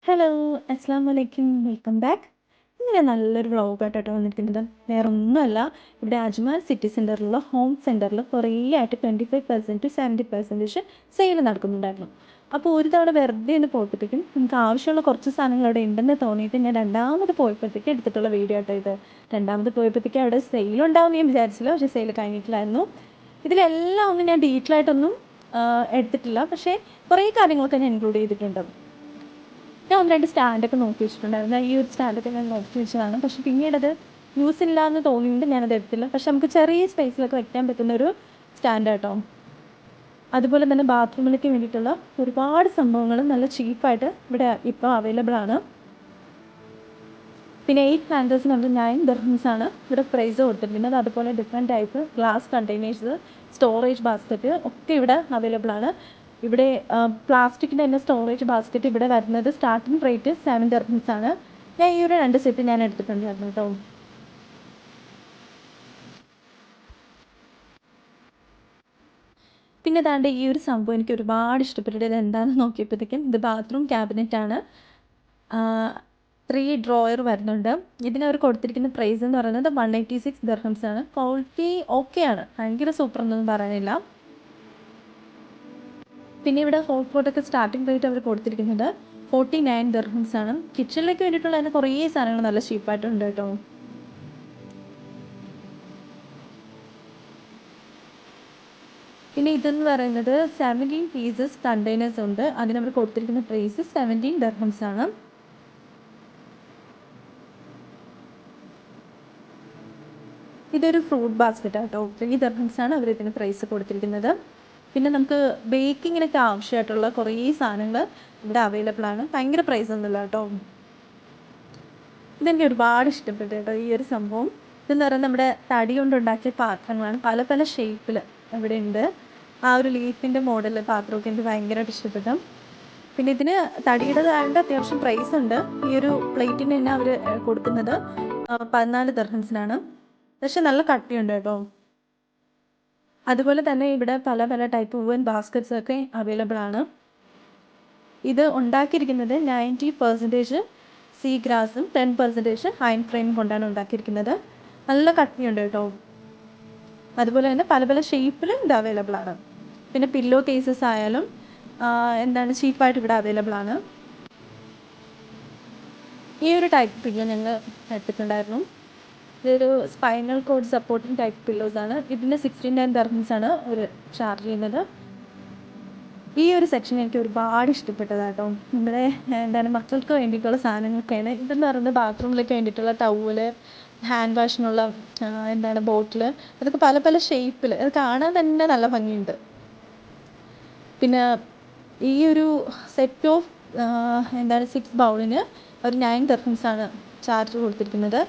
Hello, അസ്സാം വലൈക്കും, welcome back. ഇങ്ങനെ നല്ലൊരു വ്ളോഗായിട്ടോ വന്നിരിക്കുന്നത്. വേറെ ഒന്നുമല്ല, ഇവിടെ അജ്മാൻ സിറ്റി സെൻറ്ററിലുള്ള ഹോം സെൻറ്ററിൽ കുറേ ആയിട്ട് 25% to 70% സെയിൽ നടക്കുന്നുണ്ടായിരുന്നു. അപ്പോൾ ഒരു തവണ വെറുതെ ഒന്ന് പോയപ്പോഴത്തേക്കും നമുക്ക് ആവശ്യമുള്ള കുറച്ച് സാധനങ്ങൾ അവിടെ ഉണ്ടെന്ന് തോന്നിയിട്ട് ഞാൻ രണ്ടാമത് പോയപ്പോഴത്തേക്കും എടുത്തിട്ടുള്ള വീഡിയോ ആട്ടോ ഇത്. രണ്ടാമത് പോയപ്പോഴത്തേക്കും അവിടെ സെയിൽ ഉണ്ടാവുമെന്ന് ഞാൻ വിചാരിച്ചില്ല, പക്ഷേ സെയിൽ കഴിഞ്ഞിട്ടില്ലായിരുന്നു. ഇതിലെല്ലാം ഒന്നും ഞാൻ ഡീറ്റെയിൽ ആയിട്ടൊന്നും എടുത്തിട്ടില്ല, പക്ഷേ കുറേ കാര്യങ്ങളൊക്കെ ഞാൻ ഇൻക്ലൂഡ് ചെയ്തിട്ടുണ്ട്. ഞാൻ ഒന്ന് രണ്ട് സ്റ്റാൻഡൊക്കെ നോക്കി വെച്ചിട്ടുണ്ടായിരുന്നു. ഈ ഒരു സ്റ്റാൻഡൊക്കെ ഞാൻ നോക്കി വെച്ചതാണ്, പക്ഷേ പിന്നീടത് യൂസ് ഇല്ല എന്ന് തോന്നിയിട്ട് ഞാനത് എടുത്തില്ല. പക്ഷെ നമുക്ക് ചെറിയ സ്പേസിലൊക്കെ വെക്കാൻ പറ്റുന്നൊരു സ്റ്റാൻഡ് കേട്ടോ. അതുപോലെ തന്നെ ബാത്റൂമിലേക്ക് വേണ്ടിയിട്ടുള്ള ഒരുപാട് സംഭവങ്ങൾ നല്ല ചീപ്പായിട്ട് ഇവിടെ ഇപ്പോൾ അവൈലബിൾ ആണ്. പിന്നെ 8 പ്ലാന്റേഴ്സിന് നമ്മൾ 9 ദിർഹംസ് ആണ് ഇവിടെ പ്രൈസ് കൊടുത്തിരിക്കുന്നത്. അതുപോലെ different type glass containers, storage basket ഒക്കെ ഇവിടെ അവൈലബിൾ ആണ്. ഇവിടെ പ്ലാസ്റ്റിക്കിൻ്റെ തന്നെ സ്റ്റോറേജ് ബാസ്ക്കറ്റ് ഇവിടെ വരുന്നത് സ്റ്റാർട്ടിംഗ് റേറ്റ് 7 ദിർഹംസ് ആണ്. ഞാൻ ഈ ഒരു 2 സെറ്റ് ഞാൻ എടുത്തിട്ടുണ്ടായിരുന്നു കേട്ടോ. പിന്നെ ദാണ്ട് ഈ ഒരു സംഭവം എനിക്ക് ഒരുപാട് ഇഷ്ടപ്പെട്ടത്. ഇത് എന്താണെന്ന് നോക്കിയപ്പോഴത്തേക്കും ഇത് ബാത്റൂം ക്യാബിനറ്റ് ആണ്. 3 ഡ്രോയർ വരുന്നുണ്ട്. ഇതിനവർ കൊടുത്തിരിക്കുന്ന പ്രൈസ് എന്ന് പറയുന്നത് 186 ദിർഹംസ് ആണ്. ക്വാളിറ്റി ഓക്കെയാണ്, ഭയങ്കര സൂപ്പർ എന്നൊന്നും പറയാനില്ല. പിന്നെ ഇവിടെ ഹോട്ട് പോട്ടൊക്കെ സ്റ്റാർട്ടിംഗ് റേറ്റ് അവർ കൊടുത്തിരിക്കുന്നത് 49 ദിർഹംസ് ആണ്. കിച്ചണിലേക്ക് വേണ്ടിയിട്ടുള്ള തന്നെ കുറേ സാധനങ്ങൾ നല്ല ചീപ്പായിട്ടുണ്ട് കേട്ടോ. പിന്നെ ഇതെന്ന് പറയുന്നത് 17 പീസസ് കണ്ടെയ്നേഴ്സ് ഉണ്ട്. അതിന് അവർ കൊടുത്തിരിക്കുന്ന പ്രൈസ് 17 ദിർഹംസ് ആണ്. ഇതൊരു ഫ്രൂട്ട് ബാസ്ക്കറ്റ് ആട്ടോ. 3 ദിർഹംസ് ആണ് അവർ ഇതിന് പ്രൈസ് കൊടുത്തിരിക്കുന്നത്. പിന്നെ നമുക്ക് ബേക്കിങ്ങിനൊക്കെ ആവശ്യമായിട്ടുള്ള കുറേ സാധനങ്ങൾ ഇവിടെ അവൈലബിൾ ആണ്. ഭയങ്കര പ്രൈസ് ഒന്നുമില്ല കേട്ടോ. ഇതെനിക്ക് ഒരുപാട് ഇഷ്ടപ്പെട്ടു കേട്ടോ ഈ ഒരു സംഭവം. ഇതെന്ന് പറയുന്നത് നമ്മുടെ തടി കൊണ്ടുണ്ടാക്കിയ പാത്രങ്ങളാണ്. പല പല ഷേപ്പിൽ ഇവിടെ ഉണ്ട്. ആ ഒരു ലീഫിൻ്റെ മോഡൽ പാത്രമൊക്കെ എനിക്ക് ഭയങ്കരമായിട്ട് ഇഷ്ടപ്പെട്ടു. പിന്നെ ഇതിന് തടിയുടേതായതുകൊണ്ട് അത്യാവശ്യം പ്രൈസ് ഉണ്ട്. ഈ ഒരു പ്ലേറ്റിന് തന്നെ അവർ കൊടുക്കുന്നത് 14 ദിർഹംസിനാണ്. പക്ഷെ നല്ല കട്ടിയുണ്ട് കേട്ടോ. അതുപോലെ തന്നെ ഇവിടെ പല പല ടൈപ്പ് വുവൻ ബാസ്ക്കറ്റ്സ് ഒക്കെ അവൈലബിൾ ആണ്. ഇത് ഉണ്ടാക്കിയിരിക്കുന്നത് 90% സീ ഗ്രാസും 10% ഹൈൻ ഫ്രെയിം കൊണ്ടാണ് ഉണ്ടാക്കിയിരിക്കുന്നത്. നല്ല കട്ടിയുണ്ട് കേട്ടോ. അതുപോലെ തന്നെ പല പല ഷേപ്പിലും ഇത് അവൈലബിൾ ആണ്. പിന്നെ പില്ലോ കേസസ് ആയാലും ചീപ്പായിട്ട് ഇവിടെ അവൈലബിൾ ആണ്. ഈ ഒരു ടൈപ്പ് പില്ലോ ഞങ്ങൾ എടുത്തിട്ടുണ്ടായിരുന്നു. ഇതൊരു spinal cord supporting type pillows ആണ്. ഇതിന് 69 ദിർഹംസ് ആണ് ഒരു ചാർജ് ചെയ്യുന്നത്. ഈ ഒരു സെക്ഷൻ എനിക്ക് ഒരുപാട് ഇഷ്ടപ്പെട്ടതാട്ടോ. നമ്മുടെ മക്കൾക്ക് വേണ്ടിയിട്ടുള്ള സാധനങ്ങളൊക്കെയാണ്. ഇതെന്ന് പറയുന്നത് ബാത്റൂമിലേക്ക് വേണ്ടിയിട്ടുള്ള ടവല്, ഹാൻഡ് വാഷിനുള്ള ബോട്ടിൽ, അതൊക്കെ പല പല ഷേപ്പിൽ, അത് കാണാൻ തന്നെ നല്ല ഭംഗിയുണ്ട്. പിന്നെ ഈ ഒരു സെറ്റ് ഓഫ് 6 ബൗളിന് ഒരു 9 ദിർഹംസ് ആണ് ചാർജ് കൊടുത്തിരിക്കുന്നത്.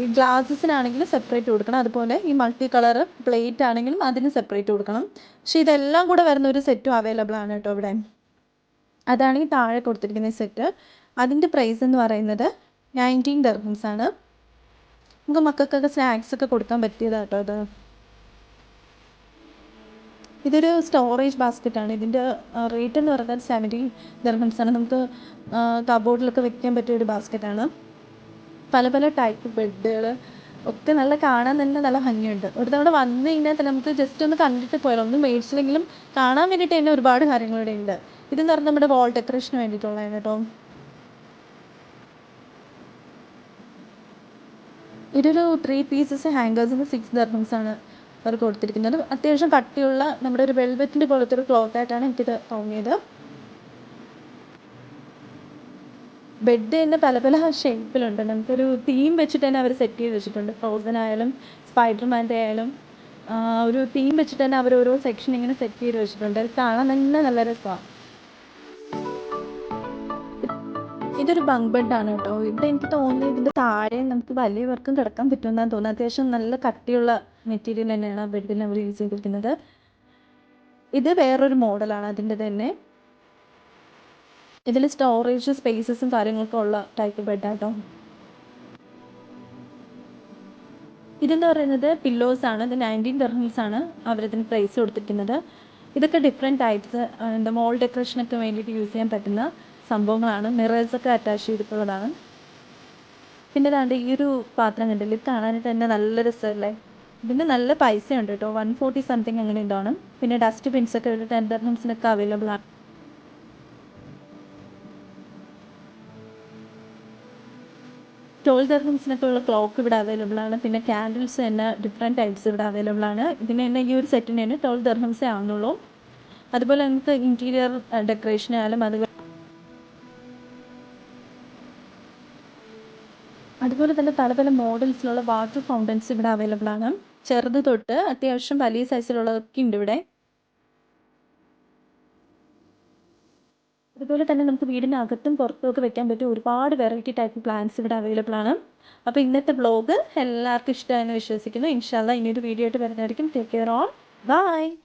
ഈ ഗ്ലാസസിനാണെങ്കിലും സെപ്പറേറ്റ് കൊടുക്കണം. അതുപോലെ ഈ മൾട്ടി കളർ പ്ലേറ്റ് ആണെങ്കിലും അതിന് സെപ്പറേറ്റ് കൊടുക്കണം. പക്ഷെ ഇതെല്ലാം കൂടെ വരുന്ന ഒരു സെറ്റും അവൈലബിൾ ആണ് കേട്ടോ ഇവിടെ. അതാണ് ഈ താഴെ കൊടുത്തിരിക്കുന്ന സെറ്റ്. അതിൻ്റെ പ്രൈസ് എന്ന് പറയുന്നത് 19 ദിർഹംസ് ആണ്. നമുക്ക് മക്കൾക്കൊക്കെ സ്നാക്സ് ഒക്കെ കൊടുക്കാൻ പറ്റിയതാണ് കേട്ടോ ഇത്. ഇതൊരു സ്റ്റോറേജ് ബാസ്ക്കറ്റ് ആണ്. ഇതിൻ്റെ റേറ്റ് എന്ന് പറയുന്നത് 17 ദിർഹംസ് ആണ്. നമുക്ക് കബോർഡിലൊക്കെ വെക്കാൻ പറ്റിയ ഒരു ബാസ്ക്കറ്റാണ്. പല പല ടൈപ്പ് ബെഡുകൾ ഒക്കെ കാണാൻ തന്നെ നല്ല ഭംഗിയുണ്ട്. ഒരു തവണ വന്നു കഴിഞ്ഞാൽ തന്നെ നമുക്ക് ജസ്റ്റ് ഒന്ന് കണ്ടിട്ട് പോയാലോ, ഒന്നും മേടിച്ചില്ലെങ്കിലും കാണാൻ വേണ്ടിയിട്ട് തന്നെ ഒരുപാട് കാര്യങ്ങൾ ഇവിടെ ഉണ്ട്. ഇതെന്ന് പറഞ്ഞാൽ നമ്മുടെ വാൾ ഡെക്കറേഷന് വേണ്ടിയിട്ടുള്ളതാണ് കേട്ടോ. ഇതൊരു 3 പീസസ് ഹാങ്കേഴ്സിന് 6 ദിർഹംസ് ആണ് അവർ കൊടുത്തിരിക്കുന്നത്. അത്യാവശ്യം കട്ടിയുള്ള നമ്മുടെ ഒരു വെൽവെറ്റിൻ്റെ പോലത്തെ ഒരു ക്ലോത്ത് ആയിട്ടാണ് എനിക്കിത് തോന്നിയത്. ബെഡ് തന്നെ പല പല ഷേപ്പിലുണ്ട്. നമുക്കൊരു തീം വെച്ചിട്ട് തന്നെ അവർ സെറ്റ് ചെയ്ത് വെച്ചിട്ടുണ്ട്. ഫ്രോസൺ ആയാലും സ്പൈഡർമാൻ്റെ ആയാലും ഒരു തീം വെച്ചിട്ട് തന്നെ അവർ ഓരോ സെക്ഷൻ ഇങ്ങനെ സെറ്റ് ചെയ്ത് വെച്ചിട്ടുണ്ട്. അത് കാണാൻ തന്നെ നല്ല രസമാണ്. ഇതൊരു ബങ്ക് ബെഡാണ് കേട്ടോ. ഇവിടെ എനിക്ക് തോന്നുന്നത് ഇതിൻ്റെ താഴെ നമുക്ക് വലിയവർക്കും കിടക്കാൻ പറ്റുമെന്നാണ് തോന്നുന്നത്. അത്യാവശ്യം നല്ല കട്ടിയുള്ള മെറ്റീരിയൽ തന്നെയാണ് ആ ബെഡിന് അവർ യൂസ് ചെയ്തിരിക്കുന്നത്. ഇത് വേറൊരു മോഡലാണ് അതിൻ്റെ തന്നെ. ഇതിൽ സ്റ്റോറേജ് സ്പേസസും കാര്യങ്ങളൊക്കെ ഉള്ള ടൈപ്പ് ബെഡാട്ടോ. ഇതെന്ന് പറയുന്നത് പില്ലോസ് ആണ്. ഇത് 19 ദിർഹംസ് ആണ് അവരിതിന് പ്രൈസ് കൊടുത്തിരിക്കുന്നത്. ഇതൊക്കെ ഡിഫറെൻറ്റ് ടൈപ്സ്, മോൾ ഡെക്കറേഷനൊക്കെ വേണ്ടിയിട്ട് യൂസ് ചെയ്യാൻ പറ്റുന്ന സംഭവങ്ങളാണ്. മിറേഴ്സൊക്കെ അറ്റാച്ച് ചെയ്തിട്ടുള്ളതാണ്. പിന്നെ ദാണ്ട് ഈ ഒരു പാത്രം കണ്ടില്ലേ, ഇത് കാണാനായിട്ട് തന്നെ നല്ല രസമല്ലേ. ഇതിന് നല്ല പൈസയുണ്ട് കേട്ടോ, 140 സംതിങ് അങ്ങനെ ഇതാണ്. പിന്നെ ഡസ്റ്റ് ബിൻസൊക്കെ ഒരു 10 ദിർഹംസിനൊക്കെ അവൈലബിൾ ആണ്. 12 ദിർഹംസിനൊക്കെ ഉള്ള ക്ലോക്ക് ഇവിടെ അവൈലബിൾ ആണ്. പിന്നെ ക്യാൻഡിൽസ് തന്നെ ഡിഫറെൻറ്റ് ടൈപ്സ് ഇവിടെ അവൈലബിൾ ആണ്. ഇതിന് തന്നെ ഈ ഒരു സെറ്റിന് തന്നെ 12 ദിർഹംസേ ആവുന്നുള്ളൂ. അതുപോലെ നമുക്ക് ഇൻറ്റീരിയർ ഡെക്കറേഷൻ ആയാലും അതുപോലെ തന്നെ പല പല മോഡൽസിലുള്ള വാട്ടർ ഫൗണ്ടൻസ് ഇവിടെ അവൈലബിൾ ആണ്. ചെറുത് തൊട്ട് അത്യാവശ്യം വലിയ സൈസിലുള്ളതൊക്കെ ഉണ്ട് ഇവിടെ. അതുപോലെ തന്നെ നമുക്ക് വീടിനകത്തും പുറത്തും ഒക്കെ വെക്കാൻ പറ്റിയ ഒരുപാട് വെറൈറ്റി ടൈപ്പ് പ്ലാന്റ്സ് ഇവിടെ അവൈലബിൾ ആണ്. അപ്പോൾ ഇന്നത്തെ വ്ളോഗ് എല്ലാവർക്കും ഇഷ്ടമായെന്ന് വിശ്വസിക്കുന്നു. ഇൻഷാ അല്ലാഹ് ഇനിയൊരു വീഡിയോ ആയിട്ട് വരുന്നതായിരിക്കും. Take care all. ബൈ.